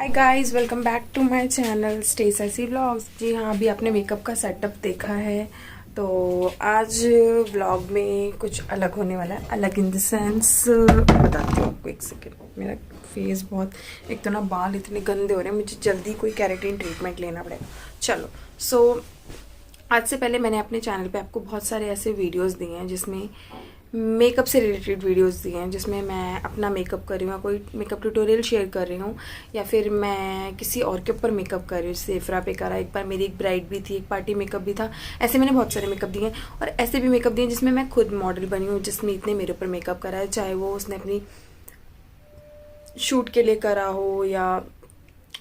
Hi guys, welcome back to my channel Stacy vlogs. जी हाँ, अभी आपने मेकअप का सेटअप देखा है। तो आज व्लॉग में कुछ अलग होने वाला है। अलग इन द सेंस बताती हूँ आपको। एक सेकेंड, मेरा फेस बहुत, एक तो ना बाल इतने गंदे हो रहे हैं, मुझे जल्दी कोई केराटिन ट्रीटमेंट लेना पड़ेगा। चलो, आज से पहले मैंने अपने चैनल पे आपको बहुत सारे ऐसे वीडियोस दिए हैं जिसमें मेकअप से रिलेटेड वीडियोस दिए हैं, जिसमें मैं अपना मेकअप कर रही हूँ, कोई मेकअप ट्यूटोरियल शेयर कर रही हूँ, या फिर मैं किसी और के ऊपर मेकअप कर रही हूँ। जैसे इफ्रा पे करा, एक बार मेरी एक ब्राइड भी थी, एक पार्टी मेकअप भी था। ऐसे मैंने बहुत सारे मेकअप दिए हैं, और ऐसे भी मेकअप दिए हैं जिसमें मैं खुद मॉडल बनी हूँ, जिसमें इतने मेरे ऊपर मेकअप करा है, चाहे वो उसने अपनी शूट के लिए करा हो या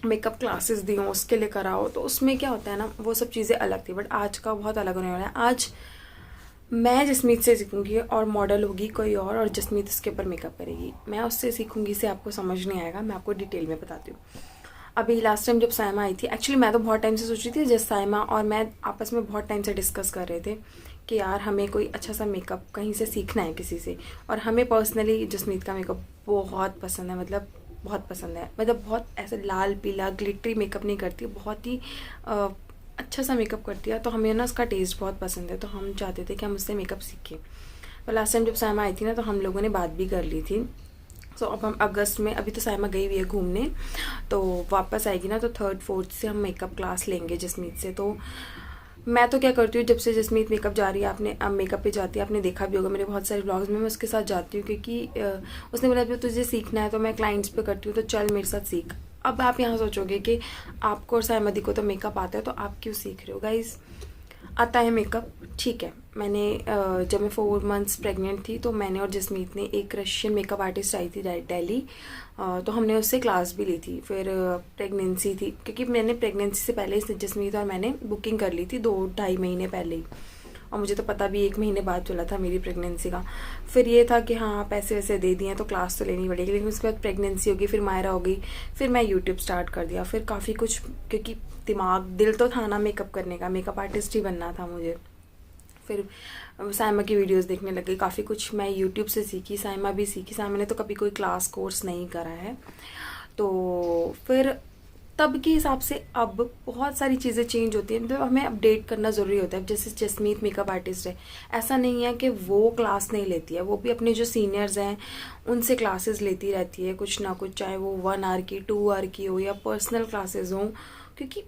मेकअप क्लासेस दी हों उसके लिए करा हो। तो उसमें क्या होता है ना, वो सब चीज़ें अलग थी। बट आज का बहुत अलग होने वाला है। आज मैं जसमीत से सीखूंगी और मॉडल होगी कोई और जसमीत उसके ऊपर मेकअप करेगी। मैं उससे सीखूंगी, से आपको समझ नहीं आएगा, मैं आपको डिटेल में बताती हूँ। अभी लास्ट टाइम जब साइमा आई थी, एक्चुअली मैं तो बहुत टाइम से सोच रही थी, जस्ट साइमा और मैं आपस में बहुत टाइम से डिस्कस कर रहे थे कि यार हमें कोई अच्छा सा मेकअप कहीं से सीखना है किसी से। और हमें पर्सनली जसमीत का मेकअप बहुत पसंद है, मतलब बहुत पसंद है। मतलब बहुत ऐसे लाल पीला ग्लिटरी मेकअप नहीं करती, बहुत ही अच्छा सा मेकअप करती है। तो हमें ना उसका टेस्ट बहुत पसंद है, तो हम चाहते थे कि हम उससे मेकअप सीखें। तो लास्ट टाइम जब साइमा आई थी ना, तो हम लोगों ने बात भी कर ली थी। सो अब हम अगस्त में, अभी तो साइमा गई हुई है घूमने, तो वापस आएगी ना, तो 3rd 4th से हम मेकअप क्लास लेंगे जसमीत से। तो मैं तो क्या करती हूँ, जब से जसमीत मेकअप जा रही है, आपने अब मेकअप पे जाती है, आपने देखा भी होगा मेरे बहुत सारे ब्लॉग्स में मैं उसके साथ जाती हूँ, क्योंकि उसने बोला जब तुझे सीखना है तो मैं क्लाइंट्स पे करती हूँ, तो चल मेरे साथ सीख। अब आप यहाँ सोचोगे कि आपको और साइमदी को तो मेकअप आता है, तो आप क्यों सीख रहे हो। गाइज, आता है मेकअप, ठीक है। मैंने जब मैं 4 months प्रेग्नेंट थी, तो मैंने और जसमीत ने, एक रशियन मेकअप आर्टिस्ट आई थी दिल्ली, तो हमने उससे क्लास भी ली थी। फिर प्रेगनेंसी थी, क्योंकि मैंने प्रेगनेंसी से पहले जसमीत और मैंने बुकिंग कर ली थी 2-2.5 महीने पहले ही, और मुझे तो पता भी 1 महीने बाद चला था मेरी प्रेगनेंसी का। फिर ये था कि हाँ पैसे वैसे दे दिए तो क्लास तो लेनी पड़ेगी, लेकिन उसके बाद प्रेगनेंसी होगी, फिर मायरा हो गई, फिर मैं यूट्यूब स्टार्ट कर दिया, फिर काफ़ी कुछ, क्योंकि दिल तो था ना मेकअप करने का, मेकअप आर्टिस्ट ही बनना था मुझे। फिर साइमा की वीडियोस देखने लगी, काफ़ी कुछ मैं यूट्यूब से सीखी, साइमा भी सीखी। साइमा ने तो कभी कोई क्लास कोर्स नहीं करा है। तो फिर तब के हिसाब से अब बहुत सारी चीज़ें चेंज होती हैं, मतलब हमें अपडेट करना ज़रूरी होता है। अब जैसे जसमीत मेकअप आर्टिस्ट है, ऐसा नहीं है कि वो क्लास नहीं लेती है, वो भी अपने जो सीनियर्स हैं उनसे क्लासेस लेती रहती है कुछ ना कुछ, चाहे वो 1 आवर की 2 आवर की हो या पर्सनल क्लासेस हों, क्योंकि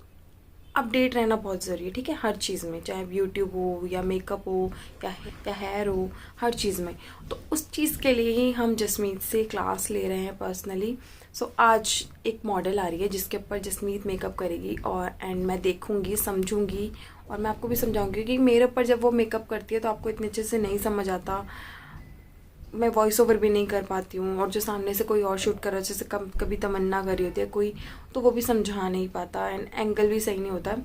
अपडेट रहना बहुत ज़रूरी है। ठीक है, हर चीज़ में, चाहे यूट्यूब हो या मेकअप हो या हेयर हो, हर चीज़ में। तो उस चीज़ के लिए ही हम जसमीत से क्लास ले रहे हैं पर्सनली। सो आज एक मॉडल आ रही है जिसके ऊपर जसमीत मेकअप करेगी, और एंड मैं देखूंगी, समझूंगी, और मैं आपको भी समझाऊंगी, क्योंकि मेरे ऊपर जब वो मेकअप करती है तो आपको इतने अच्छे से नहीं समझ आता, मैं वॉइस ओवर भी नहीं कर पाती हूँ, और जो सामने से कोई और शूट कर रहा है, जैसे कभी तमन्ना कर रही होती है कोई, तो वो भी समझा नहीं पाता, एंड एंगल भी सही नहीं होता।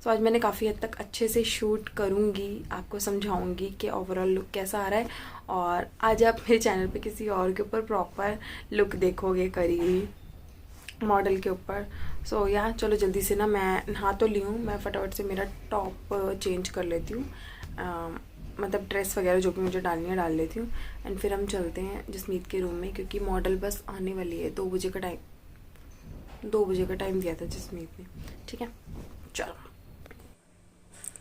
तो आज मैंने काफ़ी हद तक अच्छे से शूट करूँगी, आपको समझाऊँगी कि ओवरऑल लुक कैसा आ रहा है, और आज आप मेरे चैनल पे किसी और के ऊपर प्रॉपर लुक देखोगे करी हुई मॉडल के ऊपर। सो या चलो जल्दी से ना, मैं नहा तो ली हूँ, मैं फटाफट से मेरा टॉप चेंज कर लेती हूँ, मतलब ड्रेस वगैरह जो भी मुझे डालनी है डाल लेती हूँ, एंड फिर हम चलते हैं जसमीत के रूम में, क्योंकि मॉडल बस आने वाली है। 2 बजे का टाइम, 2 बजे का टाइम दिया था जसमीत ने। ठीक है, चलो।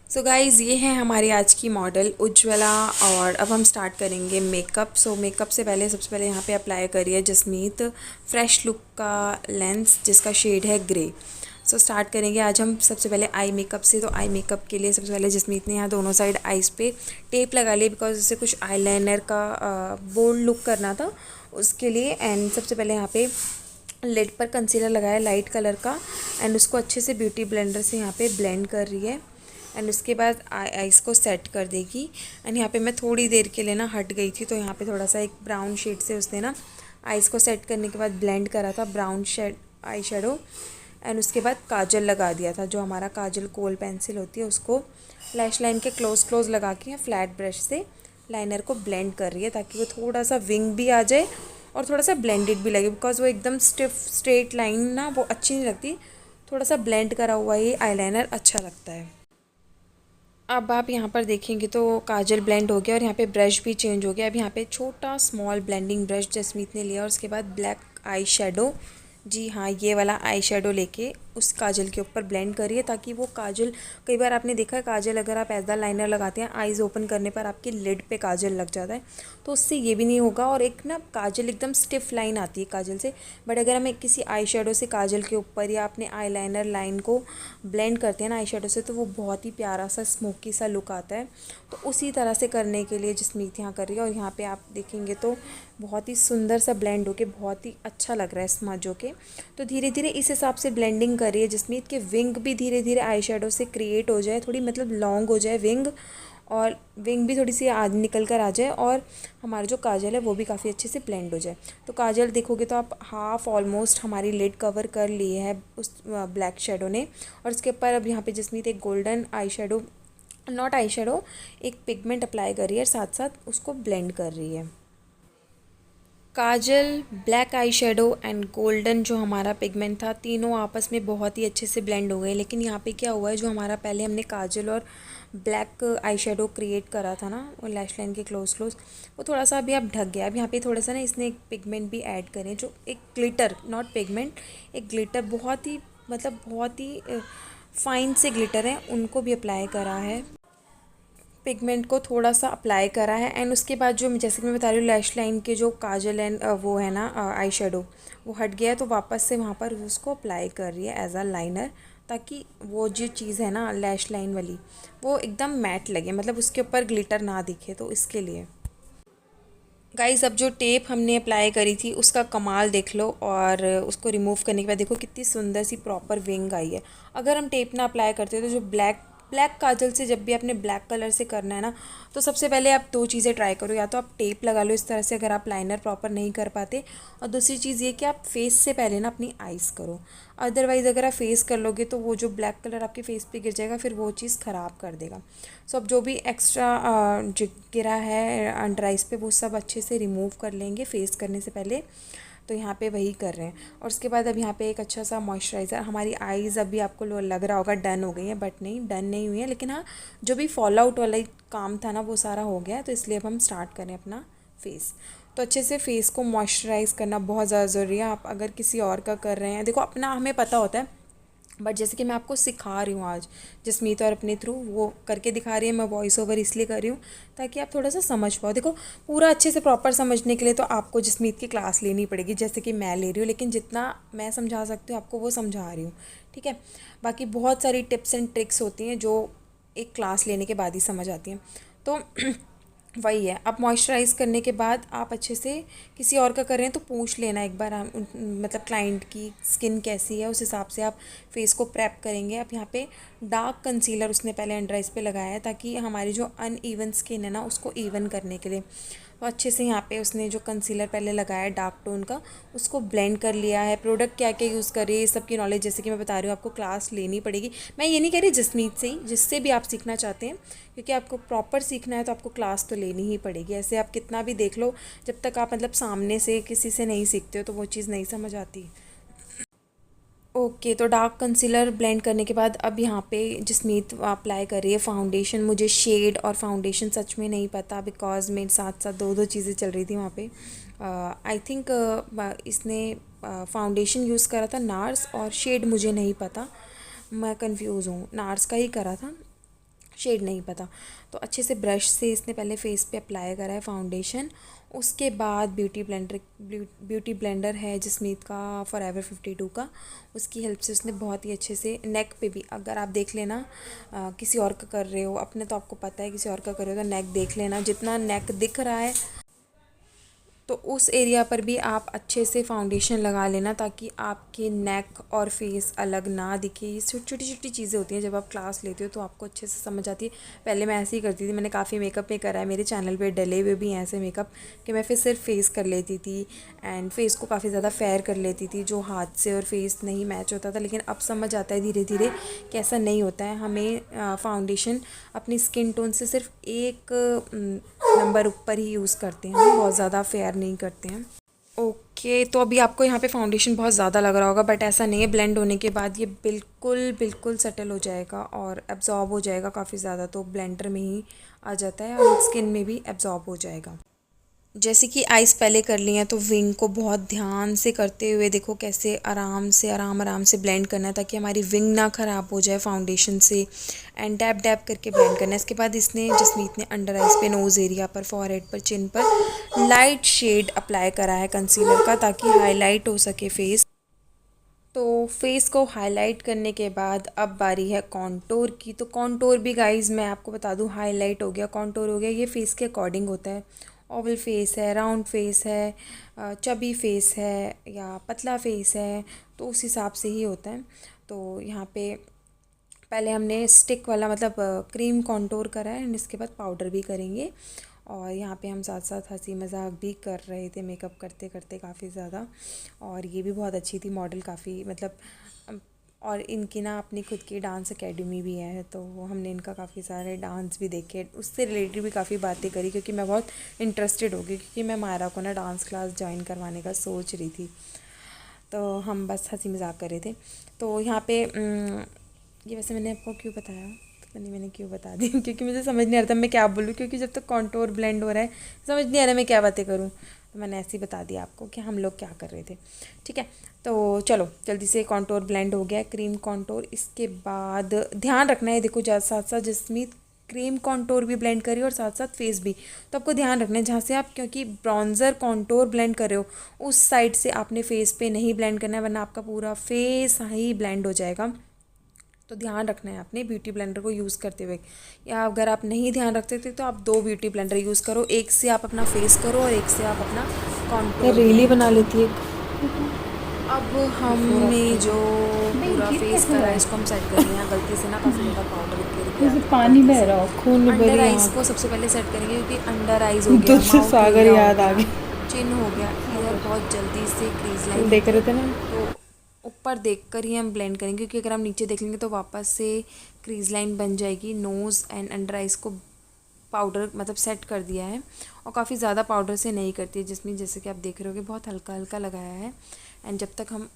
सो गाइज़, ये है हमारी आज की मॉडल उज्ज्वला, और अब हम स्टार्ट करेंगे मेकअप। सो मेकअप से पहले सबसे पहले यहाँ पे अप्लाई करिए जसमीत फ्रेश लुक का लेंस, जिसका शेड है ग्रे। सो स्टार्ट करेंगे आज हम सबसे पहले आई मेकअप से। तो आई मेकअप के लिए सबसे पहले जसमीत ने यहाँ दोनों साइड आइज़ पे टेप लगा लिया, बिकॉज उससे कुछ आईलाइनर का बोल्ड लुक करना था उसके लिए। एंड सबसे पहले यहाँ पे लिड पर कंसीलर लगाया लाइट कलर का, एंड उसको अच्छे से ब्यूटी ब्लेंडर से यहाँ पे ब्लेंड कर रही है, एंड उसके बाद आइज़ को सेट कर देगी। एंड यहाँ पे मैं थोड़ी देर के लिए ना हट गई थी, तो यहाँ पे थोड़ा सा एक ब्राउन शेड से उसने ना आइज़ को सेट करने के बाद ब्लेंड करा था brown shade eye shadow, and उसके बाद काजल लगा दिया था, जो हमारा काजल कोल पेंसिल होती है उसको लैश लाइन के क्लोज लगा के फ्लैट ब्रश से लाइनर को ब्लेंड कर रही है, ताकि वो थोड़ा सा विंग भी आ जाए और थोड़ा सा ब्लेंडेड भी लगे, बिकॉज वो एकदम स्टिफ स्ट्रेट लाइन ना वो अच्छी नहीं लगती, थोड़ा सा ब्लेंड करा हुआ ये आईलाइनर अच्छा लगता है। अब आप यहाँ पर देखेंगे तो काजल ब्लेंड हो गया, और यहाँ पे ब्रश भी चेंज हो गया। अब यहाँ पे छोटा स्मॉल ब्लेंडिंग ब्रश जसमीत ने लिया, और उसके बाद ब्लैक आई शेडो जी हाँ, ये वाला आई शेडो लेके उस काजल के ऊपर ब्लेंड करिए, ताकि वो काजल, कई बार आपने देखा है काजल अगर आप एज द लाइनर लगाते हैं, आईज़ ओपन करने पर आपकी लिड पे काजल लग जाता है, तो उससे ये भी नहीं होगा। और एक ना काजल एकदम स्टिफ लाइन आती है काजल से, बट अगर हम एक किसी आई शेडो से काजल के ऊपर या अपने आई लाइनर लाइन को ब्लेंड करते हैं ना आई शेडो से, तो वो बहुत ही प्यारा सा स्मोकी सा लुक आता है। तो उसी तरह से करने के लिए जसमीत यहाँ कर रही है, और यहाँ पे आप देखेंगे तो बहुत ही सुंदर सा ब्लेंड होके बहुत ही अच्छा लग रहा है स्मज होके। तो धीरे धीरे इस हिसाब से ब्लेंडिंग करिए जसमीत के विंग भी धीरे धीरे आई शेडो से क्रिएट हो जाए, थोड़ी मतलब लॉन्ग हो जाए विंग, और विंग भी थोड़ी सी आज निकल कर आ जाए, और हमारा जो काजल है वो भी काफ़ी अच्छे से ब्लेंड हो जाए। तो काजल देखोगे तो आप हाफ ऑलमोस्ट हमारी लिड कवर कर ली है उस ब्लैक शेडो ने। और इसके ऊपर अब यहाँ पे जसमीत एक golden eye shadow, not eye shadow, एक पिगमेंट अप्लाई कर रही है, साथ साथ उसको ब्लेंड कर रही है। Kajal, black eye shadow and golden जो हमारा पिगमेंट था, तीनों आपस में बहुत ही अच्छे से ब्लेंड हो गए। लेकिन यहाँ पे क्या हुआ है, जो हमारा पहले हमने काजल और ब्लैक आई शेडो क्रिएट करा था ना, वो लैश लाइन के क्लोज क्लोज, वो थोड़ा सा अभी अब ढक गया। अब यहाँ पे थोड़ा सा ना इसने एक पिगमेंट भी ऐड करें, जो एक ग्लिटर, नॉट पिगमेंट, एक ग्लिटर, बहुत ही मतलब बहुत ही फाइन से ग्लिटर है, उनको भी अप्लाई करा है। पिगमेंट को थोड़ा सा अप्लाई करा है, एंड उसके बाद जो जैसे कि मैं बता रही हूँ लैश लाइन के जो काजल एंड वो है ना आई शेडो, वो हट गया है, तो वापस से वहाँ पर उसको अप्लाई कर रही है एज अ लाइनर, ताकि वो जो चीज़ है ना लैश लाइन वाली, वो एकदम मैट लगे, मतलब उसके ऊपर ग्लिटर ना दिखे, तो इसके लिए। गाइस, अब जो टेप हमने अप्लाई करी थी उसका कमाल देख लो, और उसको रिमूव करने के बाद देखो कितनी सुंदर सी प्रॉपर विंग आई है। अगर हम टेप ना अप्लाई करते तो जो ब्लैक ब्लैक काजल से जब भी आपने ब्लैक कलर से करना है ना, तो सबसे पहले आप दो चीज़ें ट्राई करो, या तो आप टेप लगा लो इस तरह से अगर आप लाइनर प्रॉपर नहीं कर पाते, और दूसरी चीज़ ये कि आप फेस से पहले ना अपनी आइज़ करो। अदरवाइज़ अगर आप फेस कर लोगे तो वो जो ब्लैक कलर आपके फेस पे गिर जाएगा, फिर वो चीज़ ख़राब कर देगा। सो अब जो भी एक्स्ट्रा जो गिरा है अंडर आइज़ पे, वो सब अच्छे से रिमूव कर लेंगे फेस करने से पहले। तो यहाँ पे वही कर रहे हैं, और उसके बाद अब यहाँ पे एक अच्छा सा मॉइस्चराइज़र। हमारी आइज़ अभी आपको लग रहा होगा डन हो गई है, बट नहीं, डन नहीं हुई है, लेकिन हाँ जो भी फॉल आउट वाला काम था ना वो सारा हो गया है। तो इसलिए अब हम स्टार्ट करें अपना फेस। तो अच्छे से फेस को मॉइस्चराइज़ करना बहुत ज़्यादा ज़रूरी है। आप अगर किसी और का कर रहे हैं, देखो अपना हमें पता होता है, बट जैसे कि मैं आपको सिखा रही हूँ आज जसमीत, और अपने थ्रू वो करके दिखा रही है, मैं वॉइस ओवर इसलिए कर रही हूँ ताकि आप थोड़ा सा समझ पाओ। देखो पूरा अच्छे से प्रॉपर समझने के लिए तो आपको जसमीत की क्लास लेनी पड़ेगी, जैसे कि मैं ले रही हूँ, लेकिन जितना मैं समझा सकती हूँ आपको वो समझा रही हूँ, ठीक है। बाकी बहुत सारी टिप्स एंड ट्रिक्स होती हैं जो एक क्लास लेने के बाद ही समझ आती हैं। तो वही है। अब मॉइस्चराइज़ करने के बाद आप अच्छे से किसी और का कर रहे हैं तो पूछ लेना एक बार, मतलब क्लाइंट की स्किन कैसी है, उस हिसाब से आप फेस को प्रेप करेंगे। अब यहाँ पे डार्क कंसीलर उसने पहले अंडर आइज़ पे लगाया है, ताकि हमारी जो अनइवन स्किन है ना उसको इवन करने के लिए। तो अच्छे से यहाँ पे उसने जो कंसीलर पहले लगाया डार्क टोन का, उसको ब्लेंड कर लिया है। प्रोडक्ट क्या क्या यूज़ करे ये सब की नॉलेज जैसे कि मैं बता रही हूँ आपको क्लास लेनी पड़ेगी। मैं ये नहीं कह रही जसमीत से ही, जिससे भी आप सीखना चाहते हैं, क्योंकि आपको प्रॉपर सीखना है तो आपको क्लास तो लेनी ही पड़ेगी। ऐसे आप कितना भी देख लो, जब तक आप मतलब सामने से किसी से नहीं सीखते हो तो वो चीज़ नहीं समझ आती। ओके, तो डार्क कंसीलर ब्लेंड करने के बाद अब यहाँ पे जसमीत अप्लाई कर रही है फाउंडेशन। मुझे शेड और फाउंडेशन सच में नहीं पता, बिकॉज मेरे साथ साथ दो दो चीज़ें चल रही थी वहाँ पे। आई थिंक इसने फाउंडेशन यूज़ करा था नार्स, और शेड मुझे नहीं पता, मैं कंफ्यूज हूँ, नार्स का ही करा था, शेड नहीं पता। तो अच्छे से ब्रश से इसने पहले फेस पे अप्लाई करा है फाउंडेशन। उसके बाद ब्यूटी ब्लेंडर है जसमीत का फॉरएवर 52 का, उसकी हेल्प से उसने बहुत ही अच्छे से नेक पे भी, अगर आप देख लेना किसी और का कर रहे हो, अपने तो आपको पता है, किसी और का कर रहे हो तो नेक देख लेना, जितना नेक दिख रहा है तो उस एरिया पर भी आप अच्छे से फाउंडेशन लगा लेना, ताकि आपके नेक और फेस अलग ना दिखे। ये छोटी छोटी चीज़ें होती हैं, जब आप क्लास लेते हो तो आपको अच्छे से समझ आती है। पहले मैं ऐसे ही करती थी, मैंने काफ़ी मेकअप में करा है, मेरे चैनल पे डले हुए भी हैं ऐसे मेकअप, कि मैं फिर सिर्फ फेस कर लेती थी, एंड फेस को काफ़ी ज़्यादा फेयर कर लेती थी, जो हाथ से और फेस नहीं मैच होता था। लेकिन अब समझ आता है धीरे धीरे कि ऐसा नहीं होता है। हमें फाउंडेशन अपनी स्किन टोन से सिर्फ एक नंबर ऊपर ही यूज़ करते हैं, हम बहुत ज़्यादा फेयर नहीं करते हैं। ओके, तो अभी आपको यहाँ पे फाउंडेशन बहुत ज़्यादा लग रहा होगा, बट ऐसा नहीं है। ब्लेंड होने के बाद ये बिल्कुल बिल्कुल सेटल हो जाएगा और एब्जॉर्ब हो जाएगा काफ़ी ज़्यादा, तो ब्लेंडर में ही आ जाता है और स्किन में भी एब्जॉर्ब हो जाएगा। जैसे कि आइज़ पहले कर ली हैं तो विंग को बहुत ध्यान से करते हुए देखो कैसे आराम से ब्लेंड करना है ताकि हमारी विंग ना ख़राब हो जाए फाउंडेशन से। एंड डैब डैब करके ब्लेंड करना है। इसके बाद इसने जसमीत ने अंडर आइज़ पे, नोज़ एरिया पर, फॉरहेड पर, चिन पर लाइट शेड अप्लाई करा है कंसीलर का ताकि हाईलाइट हो सके फेस। तो फेस को हाईलाइट करने के बाद अब बारी है कॉन्टोर की। तो कॉन्टोर भी गाइस मैं आपको बता दूं, हाईलाइट हो गया, कॉन्टोर हो गया। ये फेस के अकॉर्डिंग होता है। ओवल फेस है, राउंड फेस है, चबी फेस है या पतला फेस है, तो उस हिसाब से ही होता है। तो यहाँ पे पहले हमने स्टिक वाला मतलब क्रीम कॉन्टोर करा है एंड इसके बाद पाउडर भी करेंगे। और यहाँ पे हम साथ साथ हंसी मजाक भी कर रहे थे मेकअप करते करते काफ़ी ज़्यादा। और ये भी बहुत अच्छी थी मॉडल, काफ़ी मतलब और इनकी ना अपनी खुद की डांस एकेडमी भी है, तो हमने इनका काफ़ी सारे डांस भी देखे, उससे रिलेटेड भी काफ़ी बातें करी क्योंकि मैं बहुत इंटरेस्टेड हो गई क्योंकि मैं मायरा को ना डांस क्लास ज्वाइन करवाने का सोच रही थी। तो हम बस हंसी मजाक कर रहे थे। तो यहाँ पे ये वैसे मैंने आपको क्यों बताया, पता नहीं मैंने क्यों बता दी क्योंकि मुझे समझ नहीं आ रहा था मैं क्या बोलूँ, क्योंकि जब तक कॉन्टोर ब्लेंड हो रहा है समझ नहीं आ रहा मैं क्या बातें करूँ, तो मैंने ऐसे ही बता दिया आपको कि हम लोग क्या कर रहे थे। ठीक है, तो चलो जल्दी से कॉन्टोर ब्लेंड हो गया है, क्रीम कॉन्टोर। इसके बाद ध्यान रखना है, देखो साथ साथ जिसमें क्रीम कॉन्टोर भी ब्लेंड करिए और साथ साथ फेस भी। तो आपको ध्यान रखना है जहाँ से आप, क्योंकि ब्राउन्ज़र कॉन्टोर ब्लेंड कर रहे हो उस साइड से आपने फेस पे नहीं ब्लेंड करना है वरना आपका पूरा फेस ही ब्लेंड हो जाएगा। तो ध्यान रखना है आपने ब्यूटी ब्लेंडर को यूज़ करते हुए, या अगर आप नहीं ध्यान रख सकते तो आप 2 ब्यूटी ब्लेंडर यूज़ करो, एक से आप अपना फेस करो और एक से आप अपना कॉन्टोर रीली बना लेती है। अब हमने जो पूरा फेस करा है इसको हम सेट कर रहे हैं। गलती से ना काफ़ी ज़्यादा पाउडर गिर गया, जैसे तो पानी गलती बह से रहा हो, खून बह अंडर रही आइज़ को आँख। सबसे पहले सेट करेंगे क्योंकि अंडर आइज़ हो गया, दूध से माउथ सागर एरिया हो याद आ गया, गई। चिन हो गया, इधर बहुत जल्दी से क्रीज लाइन देख होती रहे है। थे ना। तो ऊपर देख कर ही हम ब्लेंड करेंगे क्योंकि अगर हम नीचे देख लेंगे तो वापस से क्रीज लाइन बन जाएगी। नोज़ एंड अंडर आइज़ को पाउडर मतलब सेट कर दिया है और काफ़ी ज़्यादा पाउडर से नहीं करती है, जिसमें जैसे कि आप देख रहे होगे बहुत हल्का हल्का लगाया है। एंड जब तक हम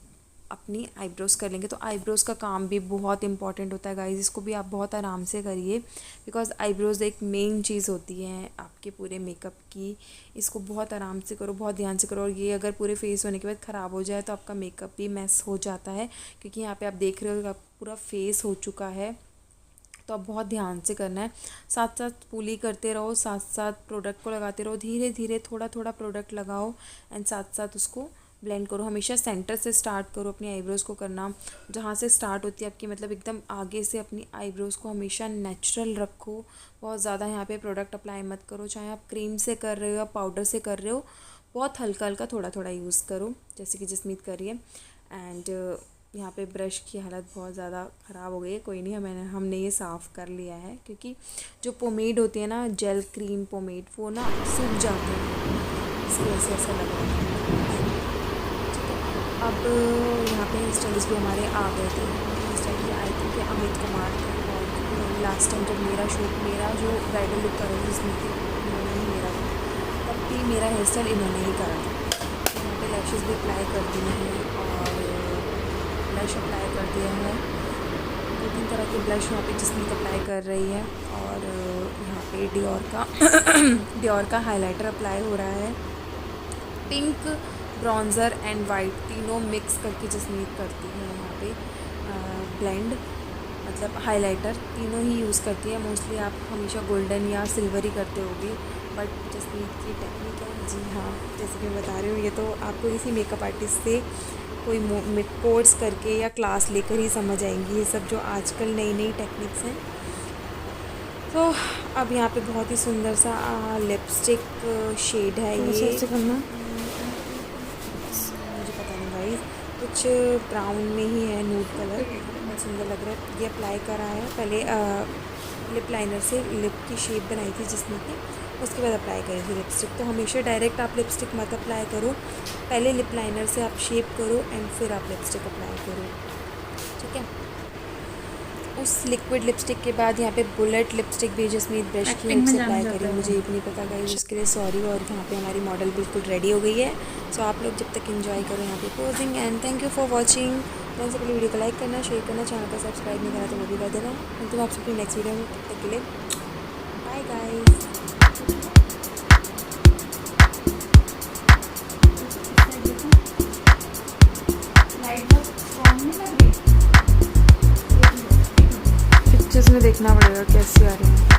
अपनी आईब्रोज़ कर लेंगे, तो आईब्रोज़ का काम भी बहुत इंपॉर्टेंट होता है गाइस, इसको भी आप बहुत आराम से करिए बिकॉज़ आईब्रोज़ एक मेन चीज़ होती है आपके पूरे मेकअप की। इसको बहुत आराम से करो, बहुत ध्यान से करो, और ये अगर पूरे फेस होने के बाद ख़राब हो जाए तो आपका मेकअप भी मैस हो जाता है। क्योंकि यहाँ पे आप देख रहे हो कि आप पूरा फेस हो चुका है, तो आप बहुत ध्यान से करना है। साथ साथ पूली करते रहो, साथ साथ प्रोडक्ट को लगाते रहो, धीरे धीरे थोड़ा थोड़ा प्रोडक्ट लगाओ एंड साथ साथ उसको ब्लेंड करो। हमेशा सेंटर से स्टार्ट करो अपनी आईब्रोज़ को करना, जहाँ से स्टार्ट होती है आपकी मतलब एकदम आगे से अपनी आईब्रोज़ को हमेशा नेचुरल रखो। बहुत ज़्यादा यहाँ पे प्रोडक्ट अप्लाई मत करो, चाहे आप क्रीम से कर रहे हो या पाउडर से कर रहे हो, बहुत हल्का हल्का थोड़ा थोड़ा यूज़ करो जैसे कि जसमीत करिए। एंड यहाँ पे ब्रश की हालत बहुत ज़्यादा ख़राब हो गई है, कोई नहीं, हमने ये साफ़ कर लिया है क्योंकि जो पोमेड होती है ना, जेल क्रीम पोमेड, वो ना सूख जाते हैं, इसकी वजह से ऐसा लग रहा है। ठीक है, अब यहाँ पे हेयर स्टाइलिस्ट भी हमारे आ गए थे। हेयर स्टाइल भी आए थे कि अमित कुमार थे, और लास्ट टाइम जब मेरा जो ब्राइडल लुक कर रही थी इन्होंने ही मेरा, तब भी मेरा हेयर स्टाइल इन्होंने ही करा था। यहाँ पे लैशेज़ भी अप्लाई कर दिए हैं और ब्लश अप्लाई कर दिया है, 2-3 तरह के ब्लश यहाँ पे जसमीत अप्लाई कर रही है। और यहाँ पे डियोर का हाइलाइटर अप्लाई हो रहा है। पिंक, ब्रॉन्ज़र एंड वाइट तीनों मिक्स करके जसमीत करती है यहाँ पे ब्लेंड, मतलब हाइलाइटर तीनों ही यूज़ करती है। मोस्टली आप हमेशा गोल्डन या सिल्वर ही करते होगे, बट जसमीत की टेक्निक है, जी हाँ, जैसे कि मैं बता रही हूँ, ये तो आपको किसी मेकअप आर्टिस्ट से कोई कोर्स करके या क्लास लेकर ही समझ आएंगी ये सब जो आजकल नई नई टेक्निक्स हैं। तो अब यहाँ पे बहुत ही सुंदर सा लिपस्टिक शेड है ये, ऐसे करना। मुझे पता नहीं गाइस, कुछ ब्राउन में ही है, नूड कलर, बहुत सुंदर लग रहा है। ये अप्लाई करा है पहले लिप लाइनर से, लिप की शेप बनाई थी जिसमें कि, उसके बाद अप्लाई करी थी लिपस्टिक। तो हमेशा डायरेक्ट आप लिपस्टिक मत अप्लाई करो, पहले लिप लाइनर से आप शेप करो एंड फिर आप लिपस्टिक अप्लाई करो। ठीक है, उस लिक्विड लिपस्टिक के बाद यहाँ पे बुलेट लिपस्टिक भी जसमीत ब्रश की हेल्प से अप्लाई करी, मुझे ये भी नहीं पता गाइस, उसके लिए सॉरी। और यहाँ पे हमारी मॉडल बिल्कुल रेडी हो गई है। सो आप लोग जब तक एंजॉय करो यहाँ पे posing, and thank you for watching. तो सबसे पहले वीडियो को लाइक करना, शेयर करना, चैनल को सब्सक्राइब नहीं करा तो वो भी कर देना। तो आपसे अपनी नेक्स्ट वीडियो में, तब तक के लिए बाय गाइस। पिक्चर्स में देखना पड़ेगा कैसी आ रही है।